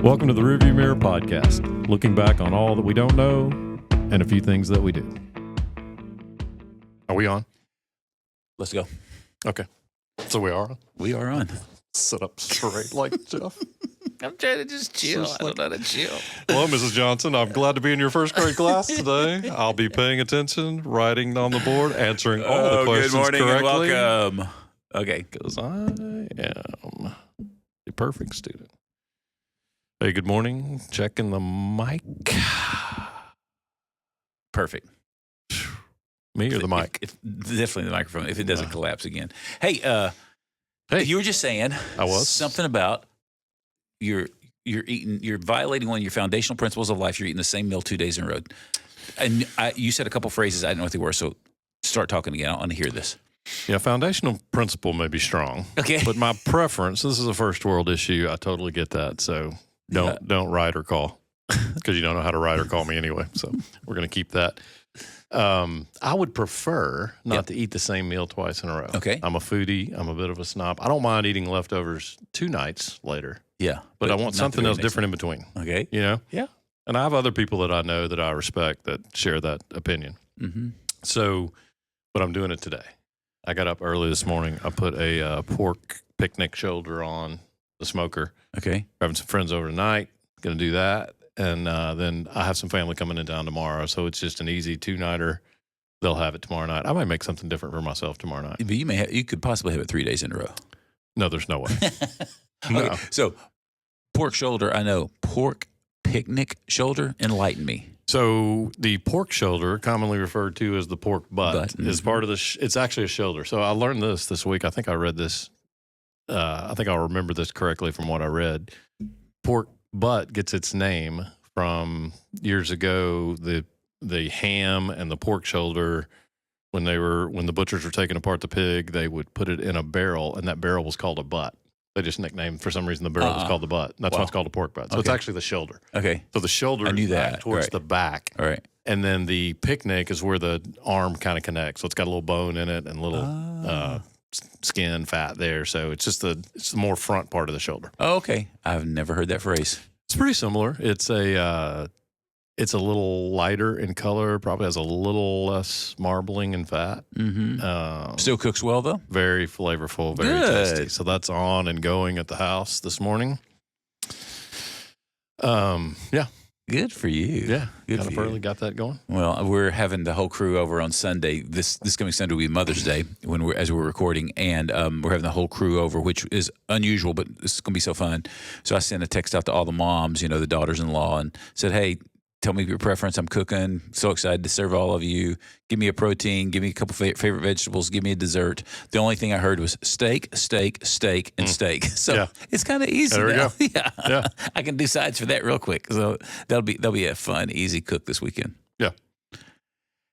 Welcome to the Rearview Mirror podcast, looking back on all that we don't know and a few things that we do. Are we on? Let's go. Okay. So we are on? We are on. Sit up straight like Jeff. I'm trying to just chill. I don't know how to chill. Hello, Mrs. Johnson. I'm glad to be in your first grade class today. I'll be paying attention, writing on the board, answering all the questions good morning correctly. and welcome. Okay. Because I am a perfect student. Hey, good morning. Checking the mic. Perfect. Me or the mic? Definitely the microphone, if it doesn't collapse again. Hey, Hey. you were just saying I was. something about you're violating one of your foundational principles of life. You're eating the same meal 2 days in a row. And you said a couple phrases. I didn't know what they were, so start talking again. I want to hear this. Yeah, foundational principle may be strong. Okay. But my preference, this is a first world issue. I totally get that. So don't write or call because you don't know how to write or call me anyway. So we're going to keep that. I would prefer not to eat the same meal twice in a row. Okay. I'm a foodie. I'm a bit of a snob. I don't mind eating leftovers 2 nights later. Yeah. But I want not the something very else next different in between. one. Okay. You know? Yeah. And I have other people that I know that I respect that share that opinion. Mm-hmm. So, but I'm doing it today. I got up early this morning. I put a pork picnic shoulder on the smoker. Okay. We're having some friends over tonight. Going to do that. And then I have some family coming in town tomorrow. So it's just an easy 2-nighter. They'll have it tomorrow night. I might make something different for myself tomorrow night. But you could possibly have it 3 days in a row. No, there's no way. No. Okay, so pork shoulder, I know. Pork picnic shoulder, enlighten me. So the pork shoulder, commonly referred to as the pork butt, is part of the. It's actually a shoulder. So I learned this week. I think I read this. I think I'll remember this correctly from what I read. Pork butt gets its name from years ago. The ham and the pork shoulder, when the butchers were taking apart the pig, they would put it in a barrel, and that barrel was called a butt. They just nicknamed, for some reason, the barrel was called the butt. That's why it's called a pork butt. So it's actually the shoulder. Okay. So the shoulder I knew is back that. towards Right. the back. All right. And then the picnic is where the arm kind of connects. So it's got a little bone in it and a little skin fat there. So it's just it's the more front part of the shoulder. Oh, okay. I've never heard that phrase. It's pretty similar. It's a little lighter in color, probably has a little less marbling and fat. Mm-hmm. Still cooks well, though? Very flavorful, very Good. tasty. So that's on and going at the house this morning. Yeah. Good for you. Yeah. Good Got for up you. early, got that going. Well, we're having the whole crew over on Sunday. This coming Sunday will be Mother's Day as we're recording, and we're having the whole crew over, which is unusual, but this is going to be so fun. So I sent a text out to all the moms, the daughters-in-law, and said, hey, tell me your preference. I'm cooking. So excited to serve all of you. Give me a protein. Give me a couple favorite vegetables. Give me a dessert. The only thing I heard was steak, steak, steak, and steak. So it's kind of easy. There we now. go. Yeah. I can do sides for that real quick. So that'll be a fun, easy cook this weekend. Yeah.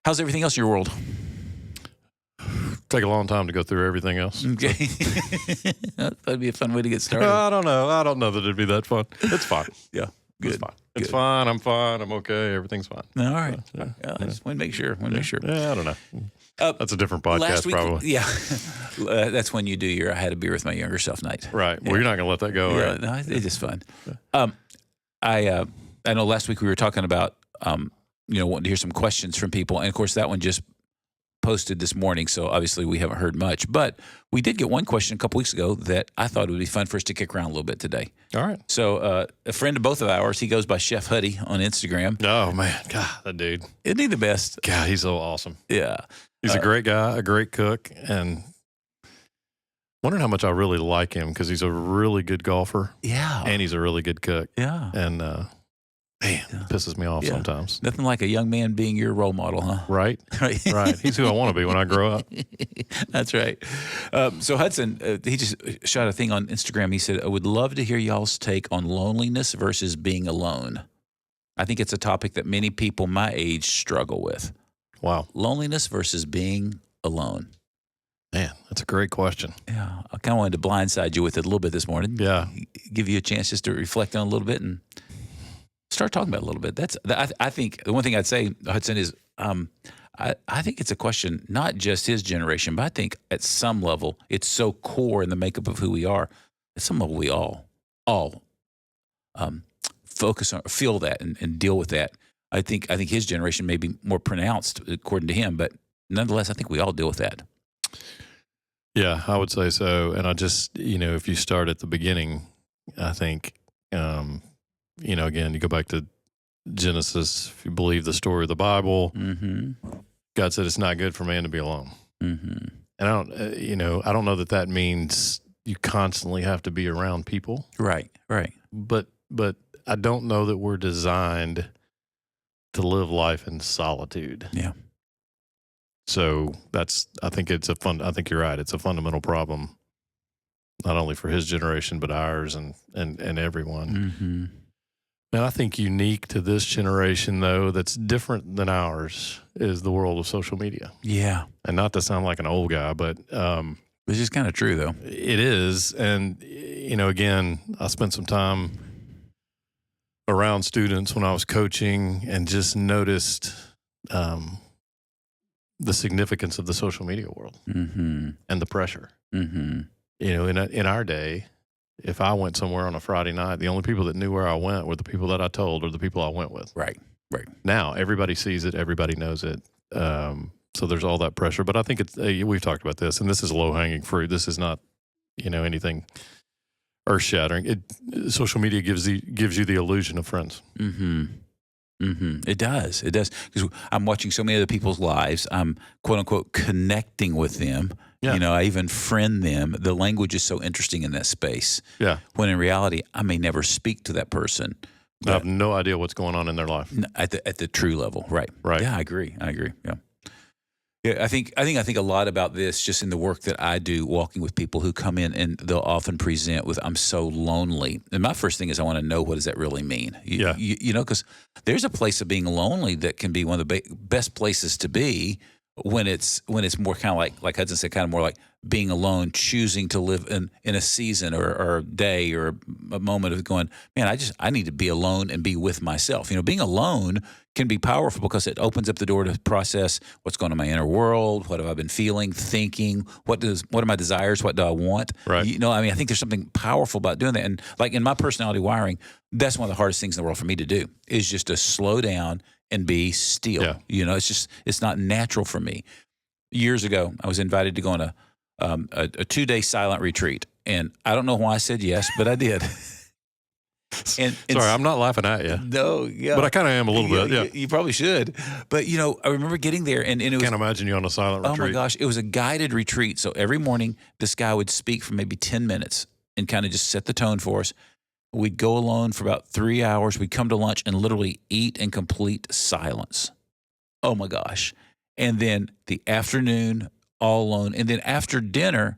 How's everything else in your world? Take a long time to go through everything else. Okay. That'd be a fun way to get started. I don't know. I don't know that it'd be that fun. It's fine. Yeah. Good. It's fine. It's fine. I'm fine. I'm okay. Everything's fine. All right. Yeah. I just want to make sure. Yeah, I don't know. That's a different podcast, Last week, probably. Yeah. That's when you do your I had a beer with my younger self night. Right. Well, you're not going to let that go, Yeah, right? no, it's just fun. I know last week we were talking about wanting to hear some questions from people, and of course that one just posted this morning, so obviously we haven't heard much. But we did get one question a couple weeks ago that I thought it would be fun for us to kick around a little bit today. All right. So a friend of both of ours, he goes by Chef Huddy on Instagram. Oh, man. God, that dude. Isn't he the best? God, he's so awesome. Yeah. He's a great guy, a great cook, and wondering how much I really like him because he's a really good golfer. Yeah. And he's a really good cook. Yeah. And, man, it pisses me off sometimes. Nothing like a young man being your role model, huh? Right? Right. He's who I want to be when I grow up. That's right. So Hudson, he just shot a thing on Instagram. He said, I would love to hear y'all's take on loneliness versus being alone. I think it's a topic that many people my age struggle with. Wow. Loneliness versus being alone. Man, that's a great question. Yeah. I kind of wanted to blindside you with it a little bit this morning. Yeah. Give you a chance just to reflect on it a little bit and start talking about it a little bit. I think the one thing I'd say, Hudson, is I think it's a question, not just his generation, but I think at some level it's so core in the makeup of who we are. At some level we all focus on, feel that, and deal with that. I think his generation may be more pronounced according to him, but nonetheless, I think we all deal with that. Yeah, I would say so. And I just, if you start at the beginning, I think, again, you go back to Genesis, if you believe the story of the Bible, God said it's not good for man to be alone. And I don't know that means you constantly have to be around people. Right. But I don't know that we're designed to live life in solitude. Yeah. So I think you're right. It's a fundamental problem, not only for his generation, but ours and everyone. And I think unique to this generation, though, that's different than ours, is the world of social media. Yeah. And not to sound like an old guy, but which is kind of true, though. It is. And, again, I spent some time around students when I was coaching and just noticed the significance of the social media world and the pressure. In our day, if I went somewhere on a Friday night, the only people that knew where I went were the people that I told or the people I went with. Right. Now, everybody sees it. Everybody knows it. So there's all that pressure. But I think we've talked about this, and this is low-hanging fruit. This is not, anything earth-shattering. Social media gives you the illusion of friends. It does. Because I'm watching so many other people's lives. I'm, quote unquote, connecting with them. Yeah. I even friend them. The language is so interesting in that space. Yeah. When in reality, I may never speak to that person. I have no idea what's going on in their life at the true level. Right. Yeah, I agree. Yeah. Yeah, I think a lot about this just in the work that I do, walking with people who come in and they'll often present with, I'm so lonely. And my first thing is I want to know, what does that really mean? Because there's a place of being lonely that can be one of the best places to be when it's more kind of like Hudson said, kind of more like being alone, choosing to live in a season or a day or a moment of going, man, I need to be alone and be with myself. Being alone can be powerful because it opens up the door to process what's going on in my inner world. What have I been feeling, thinking? What are my desires? What do I want? Right. I think there's something powerful about doing that. And like in my personality wiring, that's one of the hardest things in the world for me to do, is just to slow down and be still. Yeah. It's not natural for me. Years ago, I was invited to go on a 2-day silent retreat, and I don't know why I said yes, but I did. Sorry, I'm not laughing at you. No, yeah, but I kind of am a little bit. Yeah, you probably should. But I remember getting there, and it was. Can't imagine you on a silent retreat. Oh my gosh, it was a guided retreat. So every morning, this guy would speak for maybe 10 minutes and kind of just set the tone for us. We'd go alone for about 3 hours. We'd come to lunch and literally eat in complete silence. Oh my gosh. And then the afternoon, all alone. And then after dinner,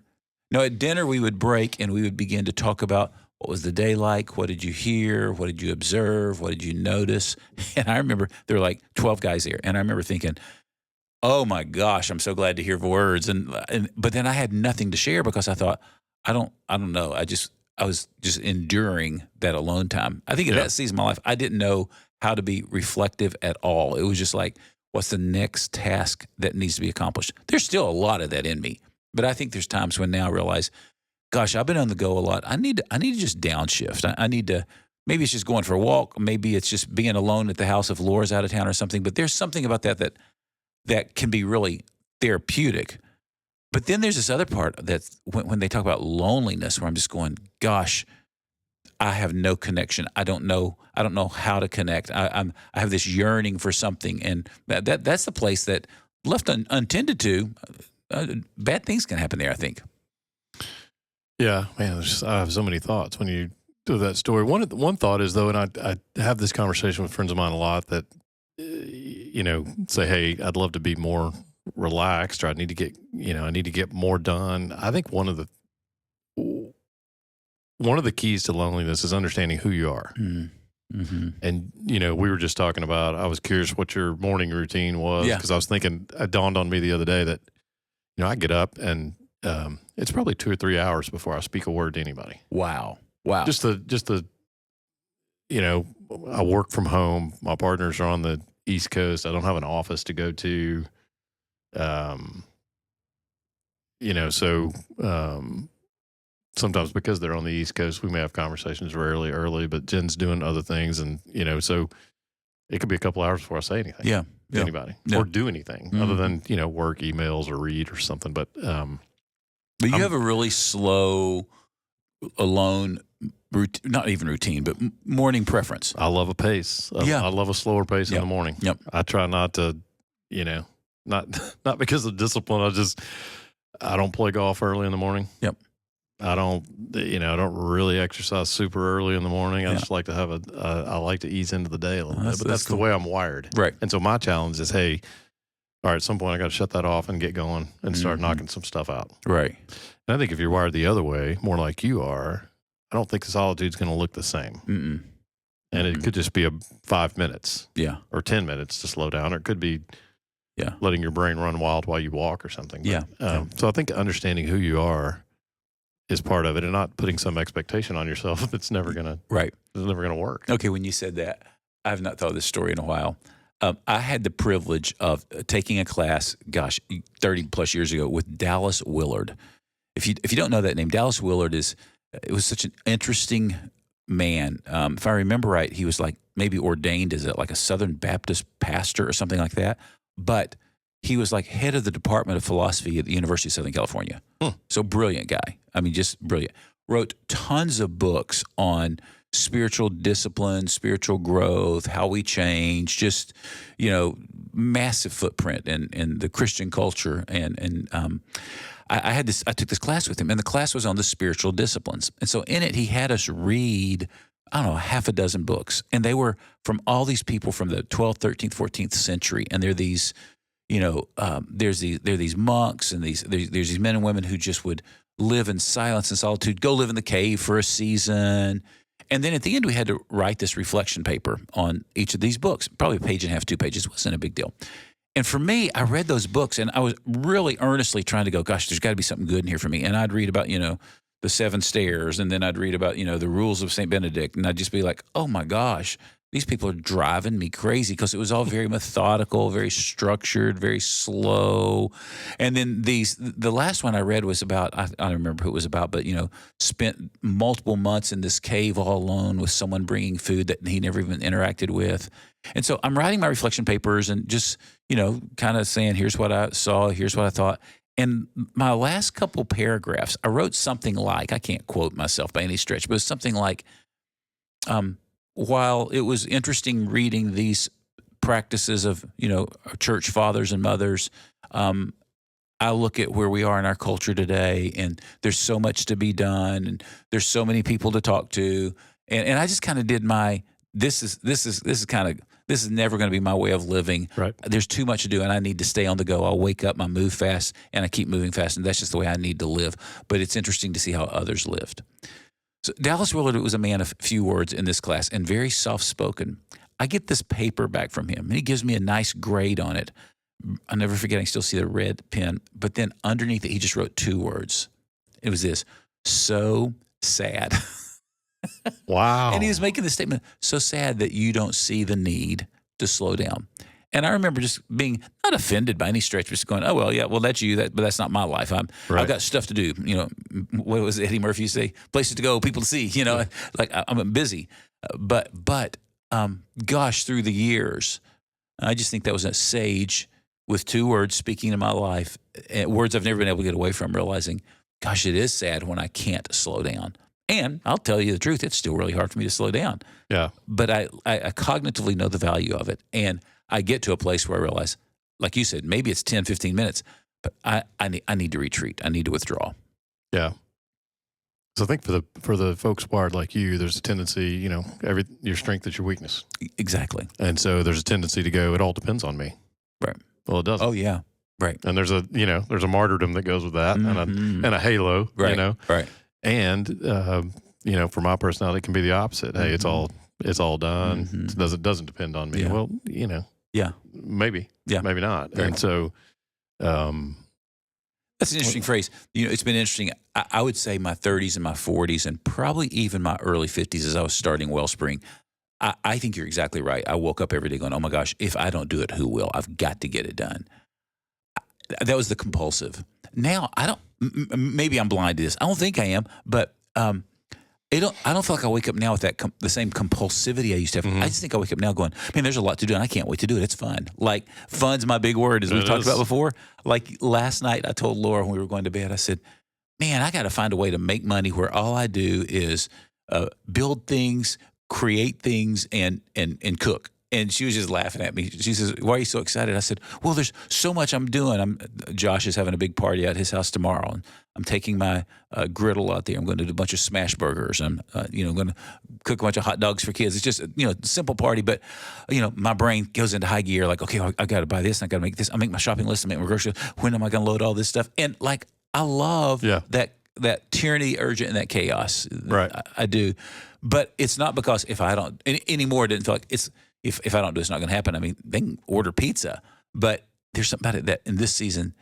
at dinner we would break and we would begin to talk about what was the day like? What did you hear? What did you observe? What did you notice? And I remember there were like 12 guys there. And I remember thinking, oh my gosh, I'm so glad to hear words. But then I had nothing to share because I thought, I don't know. I was just enduring that alone time. I think in that season of my life, I didn't know how to be reflective at all. It was just like, what's the next task that needs to be accomplished? There's still a lot of that in me, but I think there's times when now I realize, gosh, I've been on the go a lot. I need to just downshift. I need to, maybe it's just going for a walk. Maybe it's just being alone at the house if Laura's out of town or something. But there's something about that can be really therapeutic. But then there's this other part that when they talk about loneliness, where I'm just going, gosh, I have no connection. I don't know how to connect. I have this yearning for something, and that's the place that, left untended to, bad things can happen there, I think. Yeah, man, I have so many thoughts when you do that story. One thought is, though, and I have this conversation with friends of mine a lot that, say, hey, I'd love to be more relaxed, or I need to get more done. I think one of the keys to loneliness is understanding who you are. Mm-hmm. And, we were just talking about, I was curious what your morning routine was, because I was thinking, it dawned on me the other day that, I get up and it's probably 2 or 3 hours before I speak a word to anybody. Wow. Just the I work from home. My partners are on the East Coast. I don't have an office to go to. So sometimes because they're on the East Coast, we may have conversations rarely early, but Jen's doing other things. And, so it could be a couple hours before I say anything to anybody or do anything other than, work emails or read or something. But you have a really slow, alone, not even routine, but morning preference. I love a pace. I love a slower pace in the morning. Yep. I try not to, not because of discipline. I don't play golf early in the morning. Yep. I don't really exercise super early in the morning. I just like to have I like to ease into the day a little bit, but that's cool. The way I'm wired. Right. And so my challenge is, hey, all right, at some point I got to shut that off and get going and start knocking some stuff out. Right. And I think if you're wired the other way, more like you are, I don't think the solitude's going to look the same. Mm-mm. And it could just be 5 minutes. Yeah. Or 10 minutes to slow down. Or it could be letting your brain run wild while you walk or something. But, so I think understanding who you are is part of it, and not putting some expectation on yourself that's never gonna work. Okay, when you said that, I've not thought of this story in a while. I had the privilege of taking a class, 30 plus years ago, with Dallas Willard. If you don't know that name, Dallas Willard was such an interesting man. If I remember right, he was like maybe ordained as a Southern Baptist pastor or something like that, but he was like head of the Department of Philosophy at the University of Southern California. So brilliant guy. I mean, just brilliant. Wrote tons of books on spiritual discipline, spiritual growth, how we change, just, massive footprint in the Christian culture. And I took this class with him, and the class was on the spiritual disciplines. And so in it, he had us read, I don't know, half a dozen books. And they were from all these people from the 12th, 13th, 14th century. And they're these, there's these monks and there's these men and women who just would live in silence and solitude, go live in the cave for a season. And then at the end, we had to write this reflection paper on each of these books, probably a page and a half, 2 pages. It wasn't a big deal. And for me, I read those books and I was really earnestly trying to go, gosh, there's got to be something good in here for me. And I'd read about, the 7 stairs, and then I'd read about, the rules of St. Benedict. And I'd just be like, oh my gosh, these people are driving me crazy, because it was all very methodical, very structured, very slow. And then the last one I read was about, I don't remember who it was about, but, spent multiple months in this cave all alone with someone bringing food that he never even interacted with. And so I'm writing my reflection papers and just, kind of saying, here's what I saw, here's what I thought. And my last couple paragraphs, I wrote something like, I can't quote myself by any stretch, but it's something like, while it was interesting reading these practices of, church fathers and mothers, I look at where we are in our culture today, and there's so much to be done, and there's so many people to talk to, and I just kind of did this is never going to be my way of living. Right. There's too much to do, and I need to stay on the go. I'll wake up, I move fast, and I keep moving fast, and that's just the way I need to live. But it's interesting to see how others lived. So Dallas Willard was a man of few words in this class and very soft-spoken. I get this paper back from him, and he gives me a nice grade on it. I'll never forget, I still see the red pen. But then underneath it, he just wrote 2 words. It was this: so sad. Wow. And he was making the statement, so sad that you don't see the need to slow down. And I remember just being not offended by any stretch, just going, oh, well, yeah, well, that's you, but that's not my life. I've got stuff to do. What was Eddie Murphy say? Places to go, people to see, like I'm busy. But gosh, through the years, I just think that was a sage with 2 words speaking to my life, words I've never been able to get away from, realizing, gosh, it is sad when I can't slow down. And I'll tell you the truth, it's still really hard for me to slow down. Yeah. But I cognitively know the value of it. And I get to a place where I realize, like you said, maybe it's 10, 15 minutes, but I need to retreat. I need to withdraw. Yeah. So I think for the folks wired like you, there's a tendency, your strength is your weakness. Exactly. And so there's a tendency to go, it all depends on me. Right. Well, it doesn't. Oh, yeah. Right. And there's a martyrdom that goes with that, and a halo, Right. Right. And, for my personality, it can be the opposite. Hey, it's all done. It doesn't depend on me. Yeah. Well, yeah, maybe, maybe not. Right. And so, that's an interesting phrase. It's been interesting. I would say my 30s and my 40s, and probably even my early 50s as I was starting Wellspring. I think you're exactly right. I woke up every day going, oh my gosh, if I don't do it, who will? I've got to get it done. That was the compulsive. now I don't. Maybe I'm blind to this. I don't think I am, but I don't feel like I wake up now with that the same compulsivity I used to have. Mm-hmm. I just think I wake up now going, man, there's a lot to do, and I can't wait to do it. It's fun. Like fun's my big word, as we've talked about before. Like last night, I told Laura when we were going to bed, I said, man, I got to find a way to make money where all I do is build things, create things, and cook. And she was just laughing at me. She says, why are you so excited? I said, well, there's so much I'm doing. Josh is having a big party at his house tomorrow. And I'm taking my griddle out there. I'm going to do a bunch of smash burgers. I'm going to cook a bunch of hot dogs for kids. It's just, a simple party. But, my brain goes into high gear. Like, okay, I got to buy this. And I got to make this. I make my shopping list. I make my groceries. When am I going to load all this stuff? And like, I love that tyranny, urgent, and that chaos. Right. I do. But it's not because if I don't anymore, it didn't feel like it's, if I don't do it, it's not going to happen. I mean, they can order pizza, but there's something about it that in this season,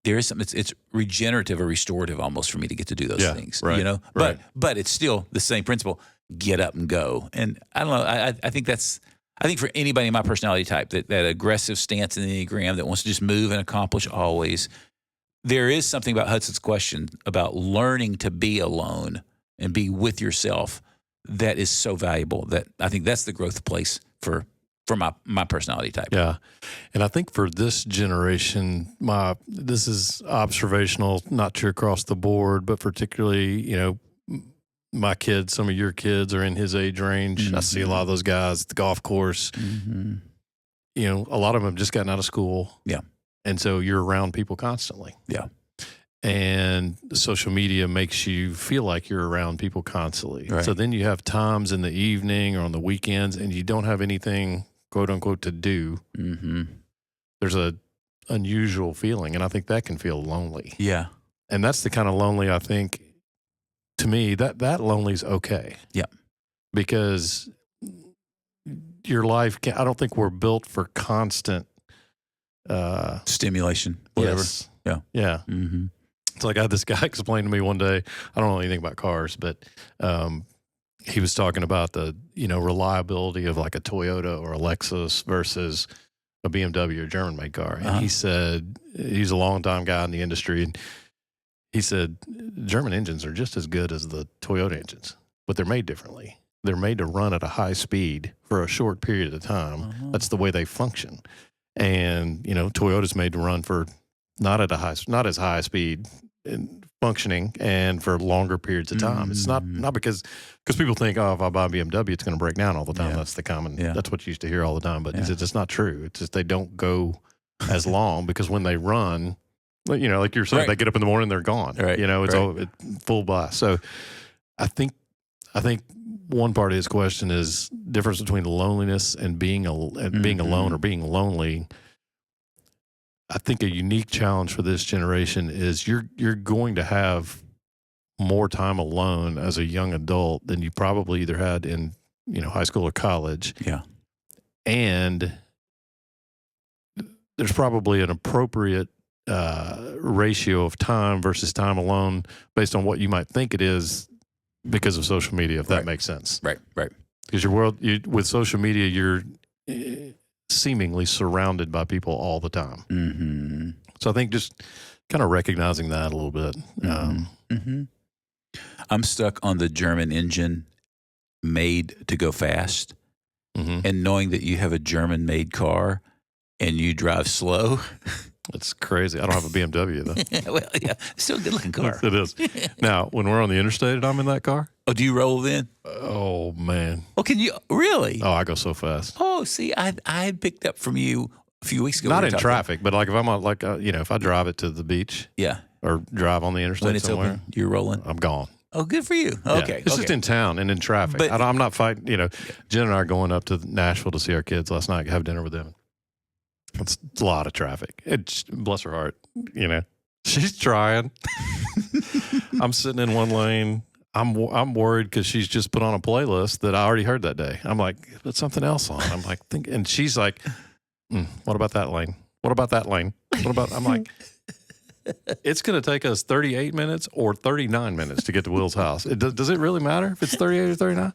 there is something, it's regenerative or restorative almost for me to get to do those things, right, But it's still the same principle, get up and go. And I don't know, I think for anybody in my personality type, that aggressive stance in the Enneagram that wants to just move and accomplish always, there is something about Hudson's question about learning to be alone and be with yourself that is so valuable, that I think that's the growth place for my personality type. Yeah. And I think for this generation, this is observational, not true across the board, but particularly, my kids, some of your kids are in his age range. Mm-hmm. I see a lot of those guys at the golf course. Mm-hmm. A lot of them have just gotten out of school. Yeah. And so you're around people constantly. Yeah. And social media makes you feel like you're around people constantly. Right. So then you have times in the evening or on the weekends and you don't have anything, quote unquote, to do. Mm-hmm. There's a unusual feeling, and I think that can feel lonely. Yeah. And that's the kind of lonely, I think, to me, that lonely is okay. Yeah. Because your life, I don't think we're built for constant stimulation, whatever. Yes. Yeah. Yeah. Mm-hmm. It's like I had this guy explain to me one day, I don't know anything about cars, but he was talking about the, reliability of like a Toyota or a Lexus versus a BMW or German-made car. And he said, he's a long-time guy in the industry, and he said, German engines are just as good as the Toyota engines, but they're made differently. They're made to run at a high speed for a short period of time. Uh-huh. That's the way they function. And, Toyota's made to run for not as high speed and functioning and for longer periods of time. Mm-hmm. It's not because people think, if I buy a BMW, it's going to break down all the time. Yeah. That's the common, that's what you used to hear all the time. But it's just not true. It's just they don't go as long because when they run, like you're saying, they get up in the morning, they're gone. Right. It's all full blast. So I think one part of his question is difference between loneliness and being alone or being lonely. I think a unique challenge for this generation is you're going to have more time alone as a young adult than you probably either had in high school or college. Yeah, and there's probably an appropriate ratio of time versus time alone based on what you might think it is because of social media, if that makes sense. Right. Because with social media, you're seemingly surrounded by people all the time. Mm-hmm. So I think just kind of recognizing that a little bit. Mm-hmm. I'm stuck on the German engine made to go fast, and knowing that you have a German-made car and you drive slow. It's crazy. I don't have a BMW, though. Well, yeah, still a good-looking car. It is. Now, when we're on the interstate and I'm in that car. Oh, do you roll then? Oh, man. Oh, can you? Really? Oh, I go so fast. Oh, see, I picked up from you a few weeks ago. Not in traffic, but like if I'm on, if I drive it to the beach. Yeah. Or drive on the interstate when it's somewhere. Open, you're rolling? I'm gone. Oh, good for you. Okay. It's just in town and in traffic. But, I'm not fighting. Jen and I are going up to Nashville to see our kids last night, have dinner with them. It's a lot of traffic. It's, bless her heart, she's trying. I'm sitting in one lane. I'm worried because she's just put on a playlist that I already heard that day. I'm like, put something else on. I'm like, and she's like, what about that lane? What about that lane? What about? I'm like, it's going to take us 38 minutes or 39 minutes to get to Will's house. Does it really matter if it's 38 or 39?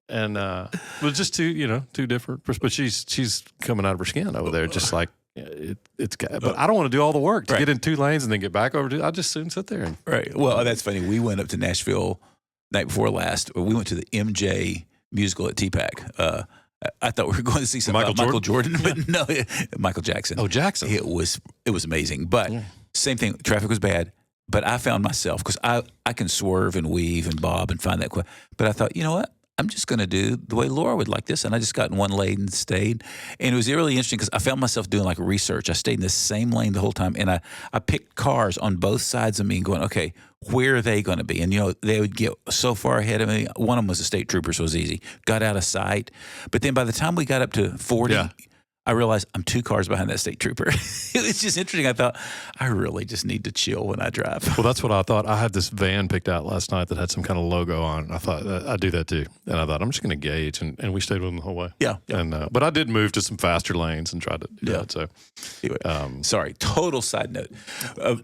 And but just two different. But she's coming out of her skin over there, just like but I don't want to do all the work to get in 2 lanes and then get back over to. I just soon sit there. Well, that's funny. We went up to Nashville night before last. We went to the MJ musical at TPAC. I thought we were going to see some Michael Jordan, but no, Michael Jackson. Oh, Jackson. It was amazing. But same thing. Traffic was bad. But I found myself, because I can swerve and weave and bob and find that quick. But I thought, you know what? I'm just going to do the way Laura would like this. And I just got in one lane and stayed. And it was really interesting because I found myself doing like research. I stayed in the same lane the whole time. And I picked cars on both sides of me and going, okay, where are they going to be? And, they would get so far ahead of me. One of them was a state trooper, so it was easy. Got out of sight. But then by the time we got up to 40, I realized I'm 2 cars behind that state trooper. It was just interesting. I thought, I really just need to chill when I drive. Well, that's what I thought. I had this van picked out last night that had some kind of logo on it. I thought, I'd do that too. And I thought, I'm just going to gauge. And we stayed with them the whole way. Yeah. And but I did move to some faster lanes and try to do that. So, anyway, sorry, total side note.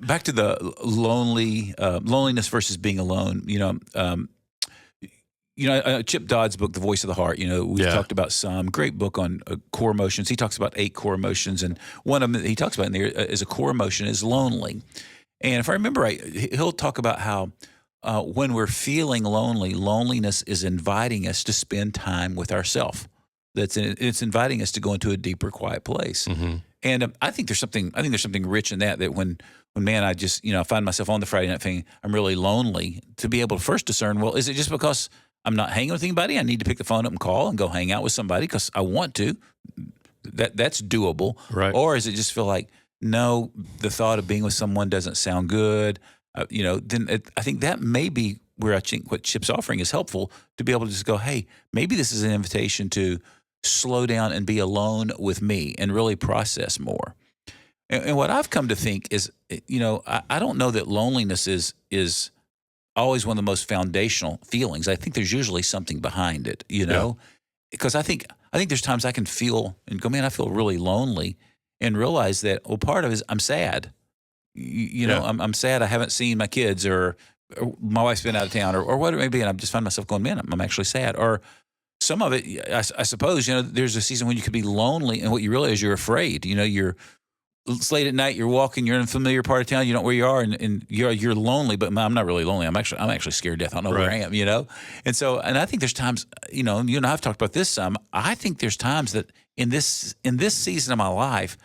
Back to the loneliness versus being alone. Chip Dodd's book, The Voice of the Heart, we've talked about some. Great book on core emotions. He talks about 8 core emotions, and one of them that he talks about in there is a core emotion is lonely. And if I remember right, he'll talk about how when we're feeling lonely, loneliness is inviting us to spend time with ourselves. It's inviting us to go into a deeper, quiet place. Mm-hmm. And I think there's something rich in that when man, I just, I find myself on the Friday night thinking I'm really lonely, to be able to first discern, well, is it just because I'm not hanging with anybody? I need to pick the phone up and call and go hang out with somebody because I want to. That's doable. Right. Or is it just feel like, no, the thought of being with someone doesn't sound good? Then I think that may be where I think what Chip's offering is helpful, to be able to just go, hey, maybe this is an invitation to slow down and be alone with me and really process more. And what I've come to think is, I don't know that loneliness is always one of the most foundational feelings. I think there's usually something behind it, because I think there's times I can feel and go, man, I feel really lonely, and realize that, well, part of it is I'm sad. I'm sad I haven't seen my kids, or my wife's been out of town, or what it may be, and I just find myself going, man, I'm actually sad. Or some of it, I suppose, there's a season when you could be lonely, and what you realize, you're afraid. It's late at night, you're walking, you're in a familiar part of town, you don't know where you are, and you're lonely, but I'm not really lonely. I'm actually scared to death. I don't know where I am, And so, and I think there's times, you and I've talked about this some. I think there's times that in this season of my life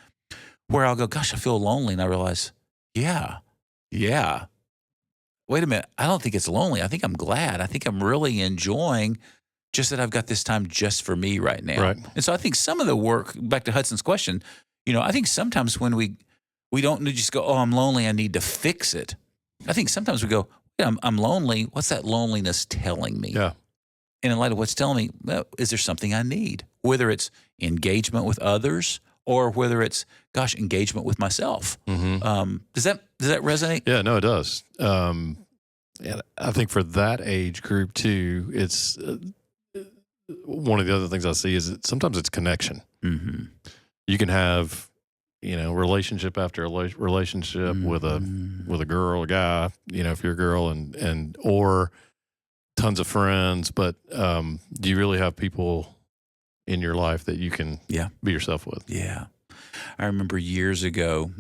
where I'll go, gosh, I feel lonely, and I realize, yeah. Wait a minute, I don't think it's lonely. I think I'm glad. I think I'm really enjoying just that I've got this time just for me right now. Right. And so I think some of the work, back to Hudson's question, I think sometimes when we don't just go, oh, I'm lonely, I need to fix it. I think sometimes we go, yeah, I'm lonely. What's that loneliness telling me? Yeah. And in light of what's telling me, well, is there something I need? Whether it's engagement with others, or whether it's, gosh, engagement with myself. Mm-hmm. Does that resonate? Yeah, no, it does. And I think for that age group too, it's one of the other things I see is that sometimes it's connection. Mm-hmm. You can have, relationship after relationship with a girl, a guy, if you're a girl, and or tons of friends, but do you really have people in your life that you can be yourself with? Yeah. I remember years ago,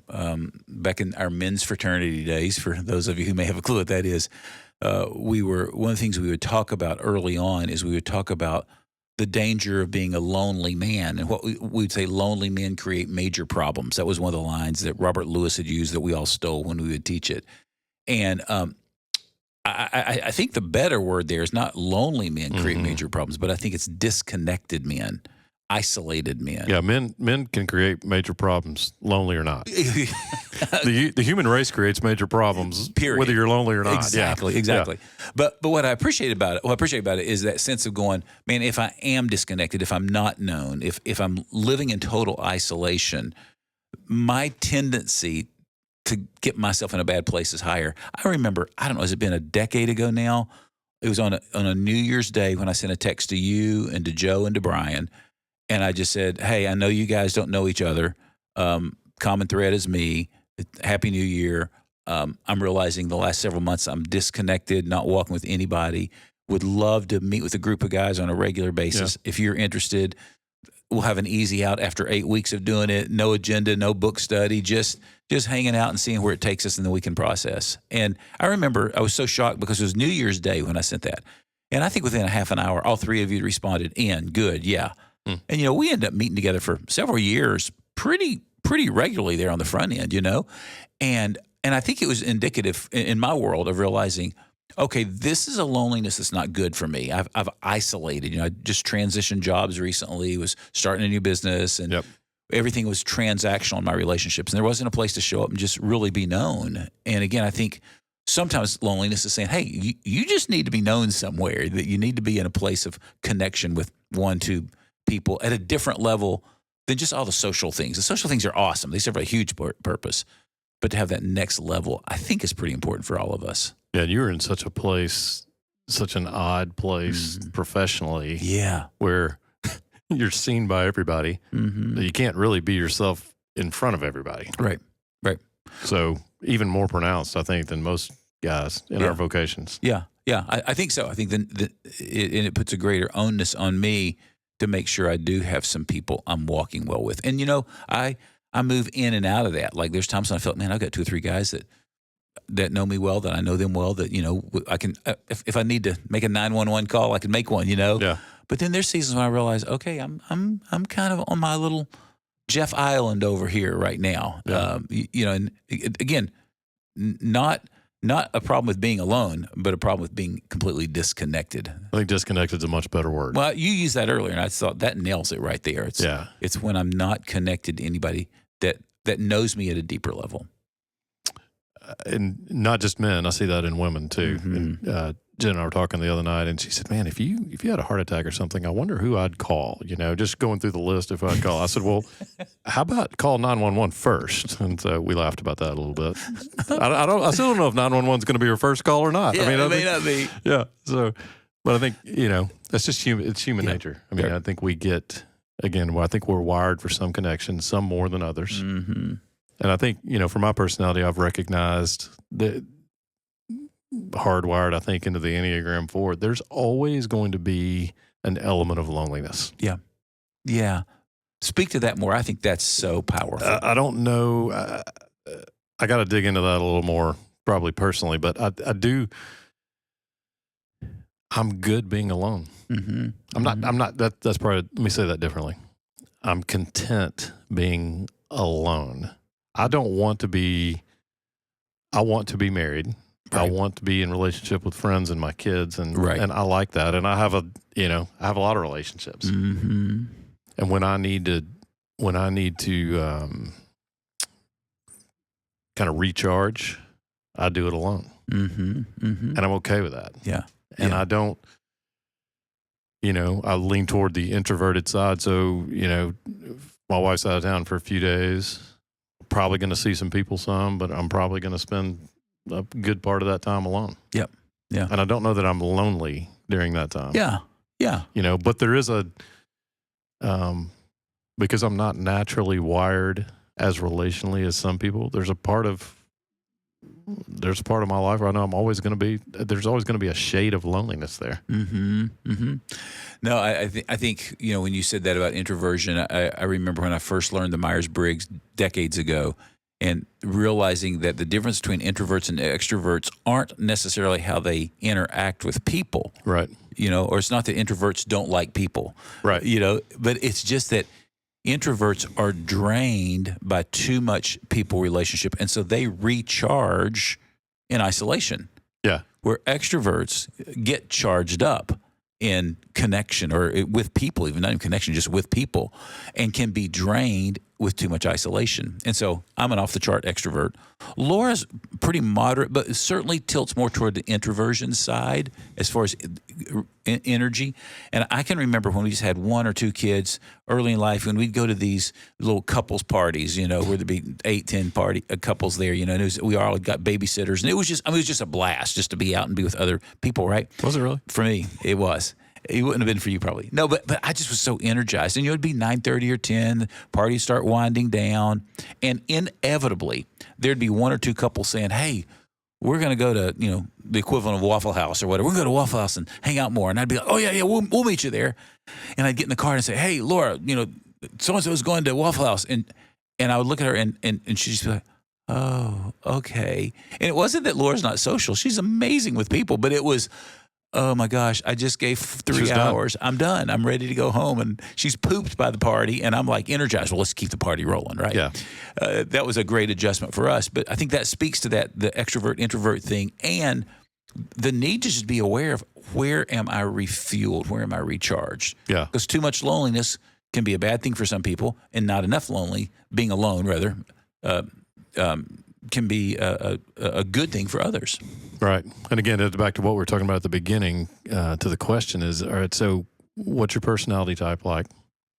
back in our men's fraternity days, for those of you who may have a clue what that is, one of the things we would talk about early on is we would talk about the danger of being a lonely man, and what we'd say, lonely men create major problems. That was one of the lines that Robert Lewis had used that we all stole when we would teach it. And I think the better word there is not lonely men create major problems, but I think it's disconnected men, isolated men. Yeah, men can create major problems, lonely or not. The human race creates major problems, period, whether you're lonely or not. Exactly. Yeah. But what I appreciate about it, is that sense of going, man, if I am disconnected, if I'm not known, if I'm living in total isolation, my tendency to get myself in a bad place is higher. I remember, I don't know, has it been a decade ago now? It was on a New Year's Day when I sent a text to you and to Joe and to Brian. And I just said, hey, I know you guys don't know each other. Common thread is me. Happy New Year. I'm realizing the last several months I'm disconnected, not walking with anybody. Would love to meet with a group of guys on a regular basis. Yeah. If you're interested, we'll have an easy out after 8 weeks of doing it. No agenda, no book study, just hanging out and seeing where it takes us, and then we can process. And I remember I was so shocked because it was New Year's Day when I sent that. And I think within a half an hour, all three of you responded, good, yeah. And, we ended up meeting together for several years pretty regularly there on the front end, And I think it was indicative in my world of realizing, okay, this is a loneliness that's not good for me. I've isolated. I just transitioned jobs recently, was starting a new business, and everything was transactional in my relationships. And there wasn't a place to show up and just really be known. And again, I think sometimes loneliness is saying, hey, you just need to be known somewhere, that you need to be in a place of connection with 1-2 people at a different level than just all the social things. The social things are awesome. They serve a huge purpose. But to have that next level, I think is pretty important for all of us. Yeah, and you're in such a place, such an odd place professionally. Yeah. Where you're seen by everybody. You can't really be yourself in front of everybody. Right. So even more pronounced, I think, than most guys in our vocations. Yeah. I think so. I think it puts a greater onus on me to make sure I do have some people I'm walking well with. And, I move in and out of that. Like there's times when I felt, man, I've got 2 or 3 guys that know me well, that I know them well, that, I can, if I need to make a 911 call, I can make one, Yeah. But then there's seasons when I realize, okay, I'm kind of on my little Jeff Island over here right now. Yeah. And again, not a problem with being alone, but a problem with being completely disconnected. I think disconnected is a much better word. Well, you used that earlier, and I thought that nails it right there. It's when I'm not connected to anybody that knows me at a deeper level. And not just men, I see that in women too. And Jen and I were talking the other night, and she said, man, if you had a heart attack or something, I wonder who I'd call, just going through the list if I'd call. I said, well, how about call 911 first? And so we laughed about that a little bit. I still don't know if 911 is going to be your first call or not. Yeah, I mean, it may not be. Yeah. So, but I think, that's just human. It's human nature. I mean, I think we get, again, I think we're wired for some connections, some more than others. And I think, for my personality, I've recognized that hardwired, I think, into the Enneagram 4, there's always going to be an element of loneliness. Yeah. Yeah. Speak to that more. I think that's so powerful. I don't know. I got to dig into that a little more, probably personally, but I do. I'm good being alone. I'm not, that's probably, let me say that differently. I'm content being alone. I want to be married. Right. I want to be in relationship with friends and my kids, and I like that. And I have a lot of relationships. And when I need to kind of recharge, I do it alone. And I'm okay with that. Yeah. And I don't, I lean toward the introverted side. So, my wife's out of town for a few days. Probably going to see some people but I'm probably going to spend a good part of that time alone. Yep. Yeah. And I don't know that I'm lonely during that time. Yeah. Yeah. But there is because I'm not naturally wired as relationally as some people, there's a part of my life where I know there's always going to be a shade of loneliness there. No, I think, when you said that about introversion, I remember when I first learned the Myers-Briggs decades ago, and realizing that the difference between introverts and extroverts aren't necessarily how they interact with people. Right. Or it's not that introverts don't like people. Right. But it's just that introverts are drained by too much people relationship, and so they recharge in isolation. Yeah. Where extroverts get charged up in connection, or with people, even not in connection, just with people, and can be drained with too much isolation. And so I'm an off-the-chart extrovert. Laura's pretty moderate, but certainly tilts more toward the introversion side as far as energy. And I can remember when we just had 1 or 2 kids early in life, when we'd go to these little couples parties, where there'd be 8, 10 couples there, and we all got babysitters. And it was just a blast just to be out and be with other people, right? Was it really? For me, it was. It wouldn't have been for you probably. No, but I just was so energized. And it'd be 9:30 or 10, the parties start winding down. And inevitably, there'd be 1 or 2 couples saying, hey, we're going to go to, the equivalent of Waffle House or whatever. We're going to go to Waffle House and hang out more. And I'd be like, oh, yeah, we'll meet you there. And I'd get in the car and say, hey, Laura, so-and-so is going to Waffle House. And I would look at her and she'd just be like, oh, okay. And it wasn't that Laura's not social. She's amazing with people. But it was, oh, my gosh, I just gave 3 hours. I'm done. I'm ready to go home. And she's pooped by the party. And I'm like energized. Well, let's keep the party rolling, right? Yeah. That was a great adjustment for us. But I think that speaks to the extrovert-introvert thing and the need to just be aware of where am I refueled? Where am I recharged? Yeah. Because too much loneliness can be a bad thing for some people and not enough being alone rather, can be a good thing for others. Right. And again, back to what we were talking about at the beginning, to the question is, all right, so what's your personality type like?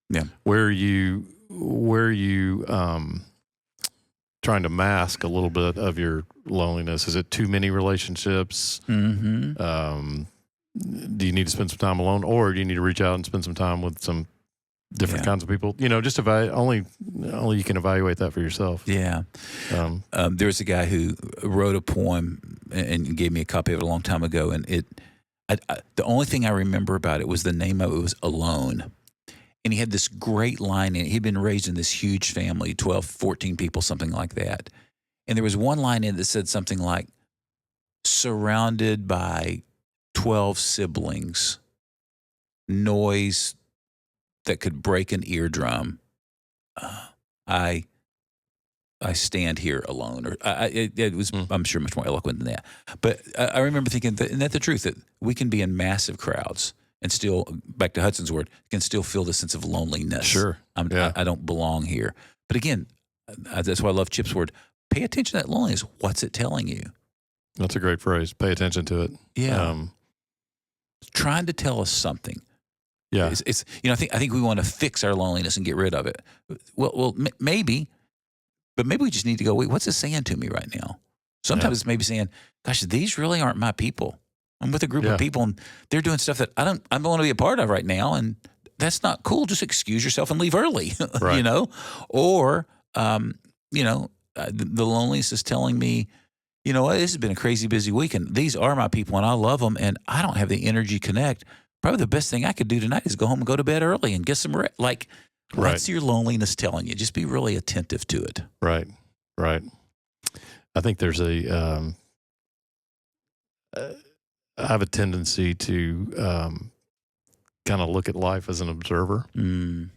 Yeah. Where are you trying to mask a little bit of your loneliness? Is it too many relationships? Mm-hmm. Do you need to spend some time alone, or do you need to reach out and spend some time with some different kinds of people? Just only you can evaluate that for yourself. Yeah. There was a guy who wrote a poem and gave me a copy of it a long time ago, and the only thing I remember about it was the name of it was Alone. And he had this great line in it. He'd been raised in this huge family, 12, 14 people, something like that. And there was one line in it that said something like, surrounded by 12 siblings, noise that could break an eardrum, I stand here alone. Or it was, I'm sure, much more eloquent than that. But I remember thinking, isn't that the truth, that we can be in massive crowds and still, back to Hudson's word, can still feel the sense of loneliness. Sure. I don't belong here. But again, that's why I love Chip's word. Pay attention to that loneliness. What's it telling you? That's a great phrase. Pay attention to it. Yeah. Trying to tell us something. Yeah. It's I think we want to fix our loneliness and get rid of it. Well, maybe, but maybe we just need to go, wait, what's it saying to me right now? Sometimes it's maybe saying, gosh, these really aren't my people. I'm with a group of people and they're doing stuff that I don't want to be a part of right now. And that's not cool. Just excuse yourself and leave early, right. Or, the loneliness is telling me, this has been a crazy busy week and these are my people and I love them and I don't have the energy connect. Probably the best thing I could do tonight is go home and go to bed early and get some rest. Like, what's your loneliness telling you? Just be really attentive to it. Right. I think there's I have a tendency to kind of look at life as an observer. Mm.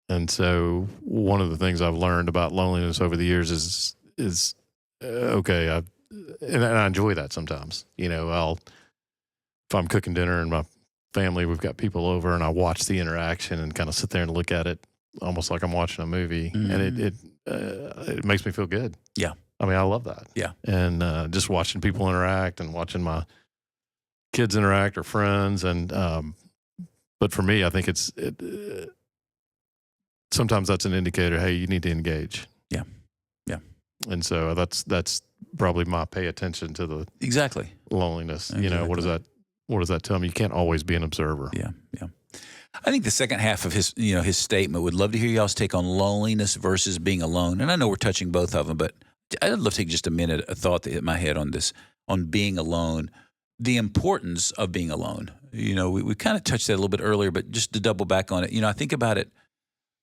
And so one of the things I've learned about loneliness over the years is okay, and I enjoy that sometimes. If I'm cooking dinner and my family, we've got people over, and I watch the interaction and kind of sit there and look at it almost like I'm watching a movie, and it makes me feel good. Yeah. I mean, I love that. Yeah. And just watching people interact and watching my kids interact or friends. And, but for me, I think sometimes that's an indicator, hey, you need to engage. Yeah. Yeah. And so that's probably my pay attention to the loneliness. Exactly. What does that tell me? You can't always be an observer. Yeah. Yeah. I think the second half of his statement, would love to hear y'all's take on loneliness versus being alone. And I know we're touching both of them, but I'd love to take just a thought that hit my head on this, on being alone, the importance of being alone. We kind of touched that a little bit earlier, but just to double back on it, I think about it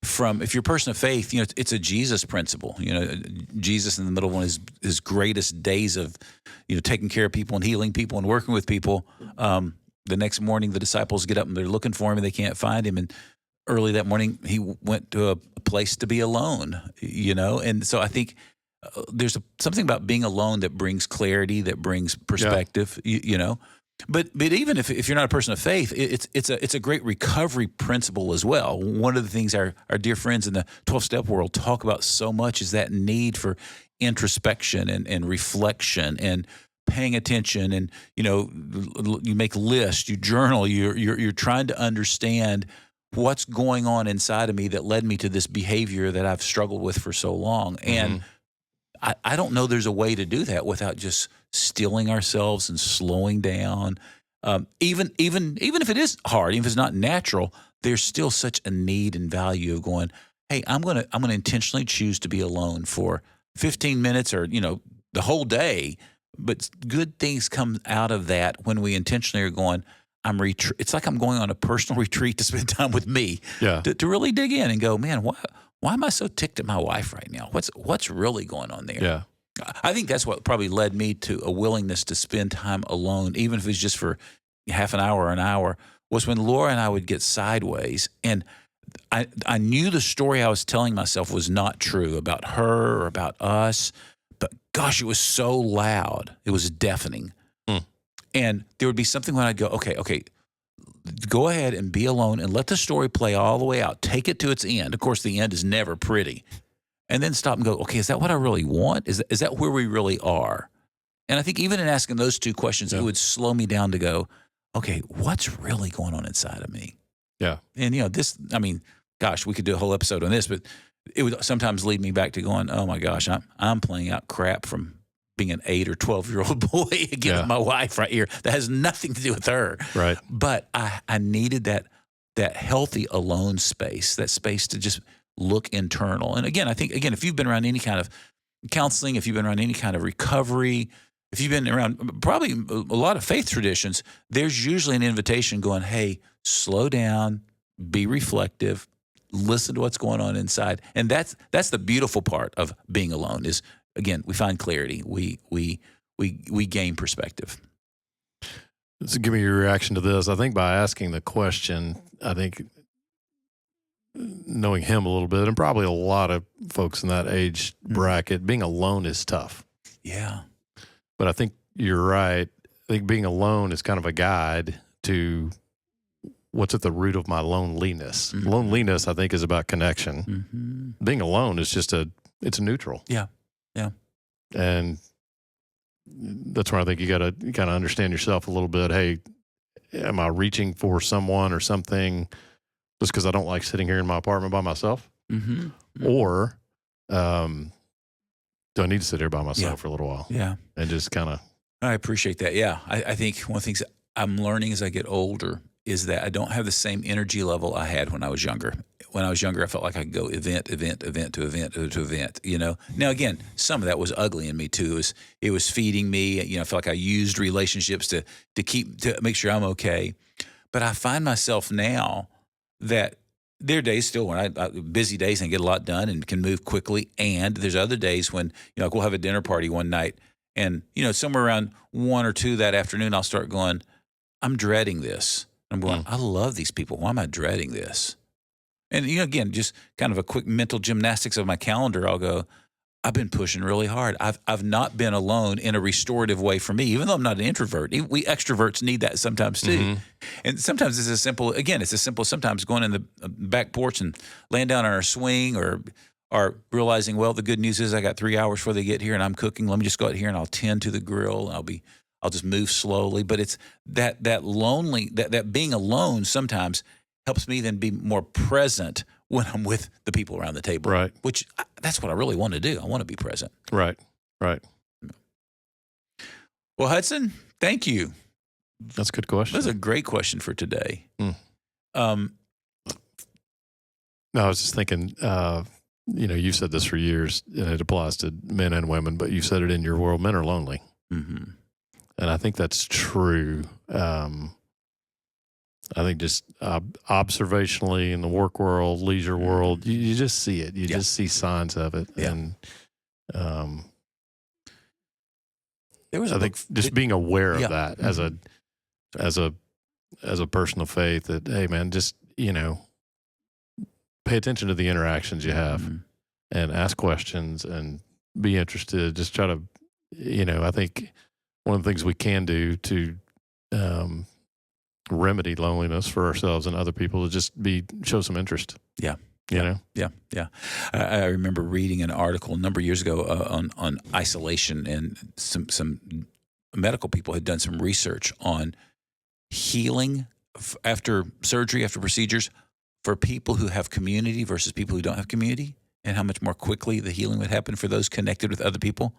from, if you're a person of faith, it's a Jesus principle. Jesus in the middle of one of his greatest days of, taking care of people and healing people and working with people. The next morning, the disciples get up and they're looking for him and they can't find him. And early that morning, he went to a place to be alone, And so I think there's something about being alone that brings clarity, that brings perspective, But even if you're not a person of faith, it's a great recovery principle as well. One of the things our dear friends in the 12-step world talk about so much is that need for introspection and reflection and paying attention. And you make lists, you journal, you're trying to understand what's going on inside of me that led me to this behavior that I've struggled with for so long. And I don't know there's a way to do that without just stilling ourselves and slowing down. Even if it is hard, even if it's not natural, there's still such a need and value of going, hey, I'm gonna intentionally choose to be alone for 15 minutes or the whole day, But good things come out of that when we intentionally are going, it's like I'm going on a personal retreat to spend time with me, to really dig in and go, man, why am I so ticked at my wife right now? What's really going on there? Yeah. I think that's what probably led me to a willingness to spend time alone, even if it was just for half an hour or an hour, was when Laura and I would get sideways. And I knew the story I was telling myself was not true about her or about us, but gosh, it was so loud. It was deafening. And there would be something when I'd go, okay, go ahead and be alone and let the story play all the way out. Take it to its end. Of course, the end is never pretty. And then stop and go, okay, is that what I really want? Is that where we really are? And I think even in asking those two questions, it would slow me down to go, okay, what's really going on inside of me? Yeah. And, gosh, we could do a whole episode on this, but it would sometimes lead me back to going, oh my gosh, I'm playing out crap from being an 8 or 12-year-old boy again with my wife right here. That has nothing to do with her. Right. But I needed that healthy alone space, that space to just look internal. And again, I think, if you've been around any kind of counseling, if you've been around any kind of recovery, if you've been around probably a lot of faith traditions, there's usually an invitation going, hey, slow down, be reflective, listen to what's going on inside. And that's the beautiful part of being alone is, again, we find clarity. We gain perspective. So give me your reaction to this. I think by asking the question, I think knowing him a little bit and probably a lot of folks in that age bracket, being alone is tough. Yeah. But I think you're right. I think being alone is kind of a guide to what's at the root of my loneliness. Loneliness, I think, is about connection. Being alone is just it's neutral. Yeah. And that's where I think you got to kind of understand yourself a little bit. Hey, am I reaching for someone or something just because I don't like sitting here in my apartment by myself? Or do I need to sit here by myself for a little while? Yeah. And just kind of. I appreciate that. Yeah. I think one of the things I'm learning as I get older is that I don't have the same energy level I had when I was younger. When I was younger, I felt like I could go event to event, Now, again, some of that was ugly in me too. It was feeding me. I felt like I used relationships to make sure I'm okay. But I find myself now that there are days still when busy days and I get a lot done and can move quickly. And there's other days when, we'll have a dinner party one night and, somewhere around 1 or 2 that afternoon, I'll start going, I'm dreading this. I'm going, I love these people. Why am I dreading this? And, again, just kind of a quick mental gymnastics of my calendar. I'll go, I've been pushing really hard. I've not been alone in a restorative way for me, even though I'm not an introvert. We extroverts need that sometimes too. And sometimes it's as simple sometimes going in the back porch and laying down on our swing or realizing, well, the good news is I got 3 hours before they get here and I'm cooking. Let me just go out here and I'll tend to the grill and I'll just move slowly. But it's that being alone sometimes helps me then be more present when I'm with the people around the table. Right. Which that's what I really want to do. I want to be present. Right. Well, Hudson, thank you. That's a good question. That's a great question for today. No, I was just thinking, you've said this for years, and it applies to men and women, but you've said it in your world, men are lonely. And I think that's true. I think just observationally in the work world, leisure world, you just see it. You just see signs of it. Yeah. And I think just being aware of that as a person of faith that, hey, man, just, pay attention to the interactions you have and ask questions and be interested. Just try to, I think one of the things we can do to remedy loneliness for ourselves and other people is just show some interest. Yeah. Yeah. I remember reading an article a number of years ago on isolation, and some medical people had done some research on healing after surgery, after procedures, for people who have community versus people who don't have community, and how much more quickly the healing would happen for those connected with other people.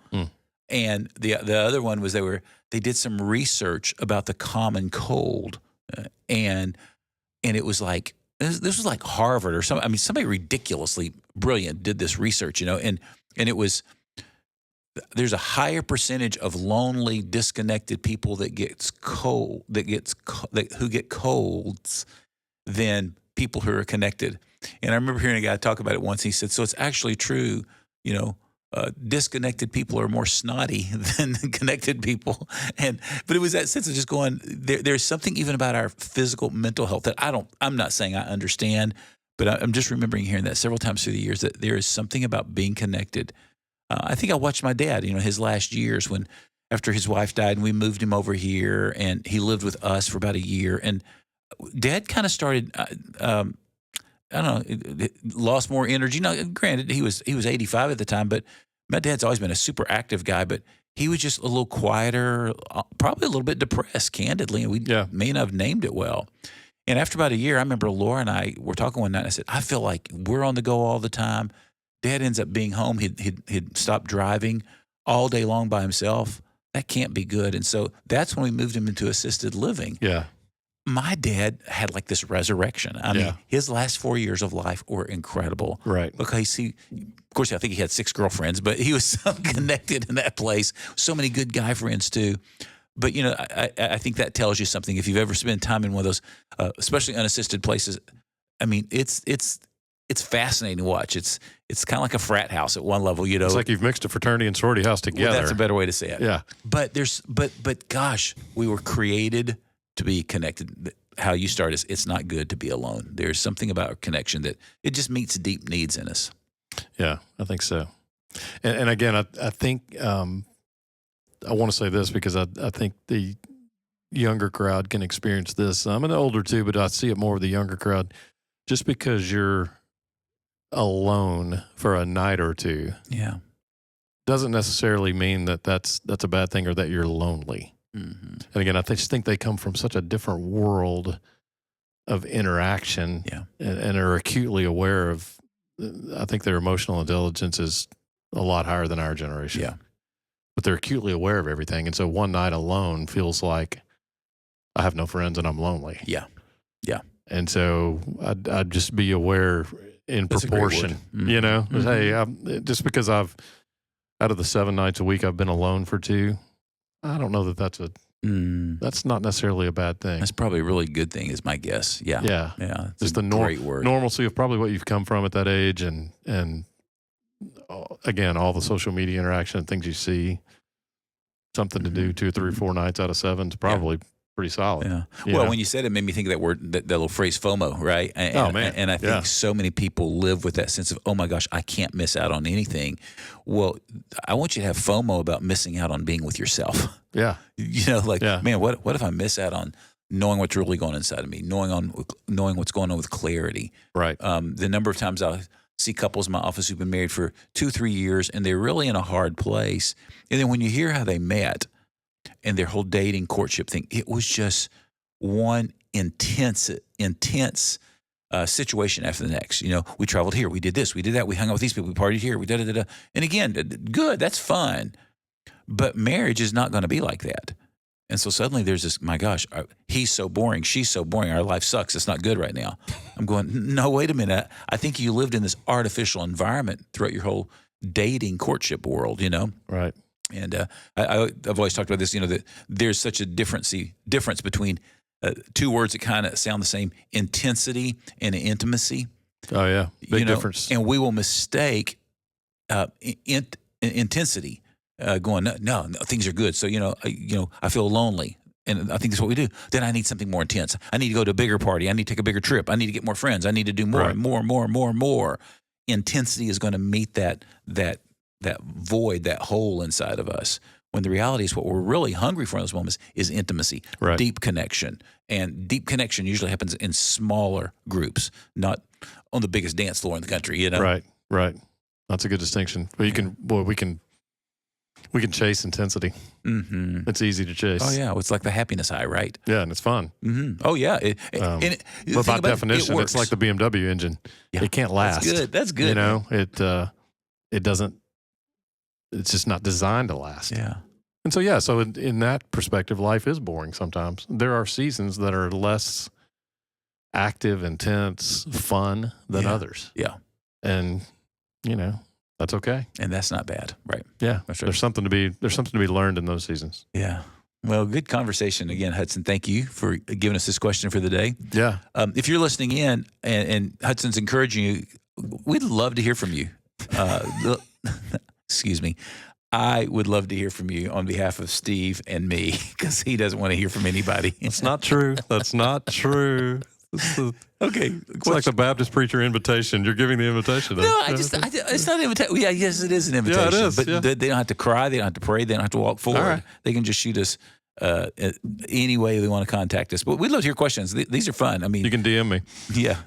And the other one was they did some research about the common cold, and it was like this was like Harvard or something. I mean, somebody ridiculously brilliant did this research, and it was there's a higher percentage of lonely, disconnected people who get colds than people who are connected. And I remember hearing a guy talk about it once. He said, so it's actually true, disconnected people are more snotty than connected people. But it was that sense of just going, there's something even about our physical, mental health that I'm not saying I understand, but I'm just remembering hearing that several times through the years, that there is something about being connected. I think I watched my dad, his last years after his wife died and we moved him over here and he lived with us for about a year. And Dad kind of started, I don't know, lost more energy. Now, granted, he was 85 at the time, but my dad's always been a super active guy, but he was just a little quieter, probably a little bit depressed, candidly, and we may not have named it well. And after about a year, I remember Laura and I were talking one night, and I said, I feel like we're on the go all the time. Dad ends up being home. He'd stopped driving all day long by himself. That can't be good. And so that's when we moved him into assisted living. Yeah. My dad had like this resurrection. I mean, his last 4 years of life were incredible. Right. Because of course, I think he had 6 girlfriends, but he was so connected in that place. So many good guy friends too. But, I think that tells you something. If you've ever spent time in one of those, especially unassisted places, I mean, it's fascinating to watch. It's kind of like a frat house at one level, It's like you've mixed a fraternity and sorority house together. Well, that's a better way to say it. Yeah. But but gosh, we were created to be connected. How you start is it's not good to be alone. There's something about our connection that it just meets deep needs in us. Yeah, I think so. And again, I think I want to say this because I think the younger crowd can experience this. I'm an older too, but I see it more with the younger crowd. Just because you're alone for a night or two, doesn't necessarily mean that that's a bad thing or that you're lonely. Mm-hmm. And again, I just think they come from such a different world of interaction and are acutely aware of, I think their emotional intelligence is a lot higher than our generation. Yeah. But they're acutely aware of everything. And so one night alone feels like I have no friends and I'm lonely. Yeah. Yeah. And so I'd just be aware in proportion, Mm-hmm. Hey, just because out of the 7 nights a week I've been alone for 2, I don't know that that's not necessarily a bad thing. That's probably a really good thing, is my guess. Yeah. Yeah. Yeah. Just the normalcy of probably what you've come from at that age and again, all the social media interaction and things you see, something to do 2, 3, 4 nights out of 7 is probably pretty solid. Yeah. Well, when you said it, made me think of that word, that little phrase FOMO, right? And I think so many people live with that sense of, oh my gosh, I can't miss out on anything. Well, I want you to have FOMO about missing out on being with yourself. Yeah. Man, what if I miss out on knowing what's really going on inside of me, knowing what's going on with clarity. Right. The number of times I see couples in my office who've been married for 2-3 years and they're really in a hard place. And then when you hear how they met and their whole dating courtship thing, it was just one intense situation after the next. We traveled here, we did this, we did that, we hung out with these people, we partied here, we da-da-da-da. And again, good, that's fun. But marriage is not going to be like that. And so suddenly there's this, my gosh, he's so boring, she's so boring, our life sucks, it's not good right now. I'm going, no, wait a minute. I think you lived in this artificial environment throughout your whole dating courtship world, Right. And I've always talked about this, that there's such a difference between 2 words that kind of sound the same, intensity and intimacy. Oh, yeah. Big difference. And we will mistake intensity. Going, no, things are good. So, I feel lonely. And I think that's what we do. Then I need something more intense. I need to go to a bigger party. I need to take a bigger trip. I need to get more friends. I need to do more and more. Intensity is going to meet that void, that hole inside of us. When the reality is what we're really hungry for in those moments is intimacy, deep connection. And deep connection usually happens in smaller groups, not on the biggest dance floor in the country, Right. That's a good distinction. But we can chase intensity. Mm-hmm. It's easy to chase. Oh, yeah. It's like the happiness high, right? Yeah, and it's fun. Mm-hmm. Oh, yeah. But by definition, it's like the BMW engine. Yeah. It can't last. That's good. It doesn't, it's just not designed to last. Yeah. And so, so in that perspective, life is boring sometimes. There are seasons that are less active, intense, fun than others. Yeah. And, That's okay. And that's not bad, right? Yeah. That's right. There's something to be learned in those seasons. Yeah. Well, good conversation again, Hudson. Thank you for giving us this question for the day. Yeah. If you're listening in and Hudson's encouraging you, we'd love to hear from you. Excuse me. I would love to hear from you on behalf of Steve and me because he doesn't want to hear from anybody. That's not true. That's not true. Okay. It's like the Baptist preacher invitation. You're giving the invitation. No, it's not an invitation. Yeah, yes, it is an invitation. Yeah, it is. But they don't have to cry. They don't have to pray. They don't have to walk forward. Right. They can just shoot us any way they want to contact us. But we'd love to hear questions. These are fun. I mean, You can DM me. yeah.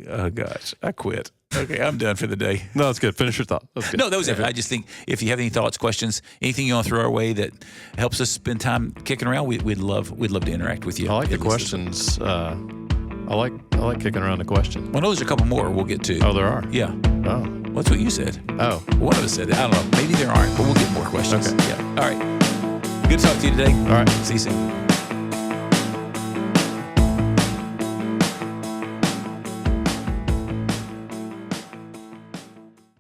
Oh, gosh. I quit. Okay, I'm done for the day. No, that's good. Finish your thought. That's good. No, that was it. I just think if you have any thoughts, questions, anything you want to throw our way that helps us spend time kicking around, we'd love to interact with you. I like the questions. I like kicking around the question. Well, no, there's a couple more we'll get to. Oh, there are? Yeah. Oh. That's what you said. Oh. One of us said it. I don't know. Maybe there aren't, but we'll get more questions. Okay. Yeah. All right. Good to talk to you today. All right. See you soon.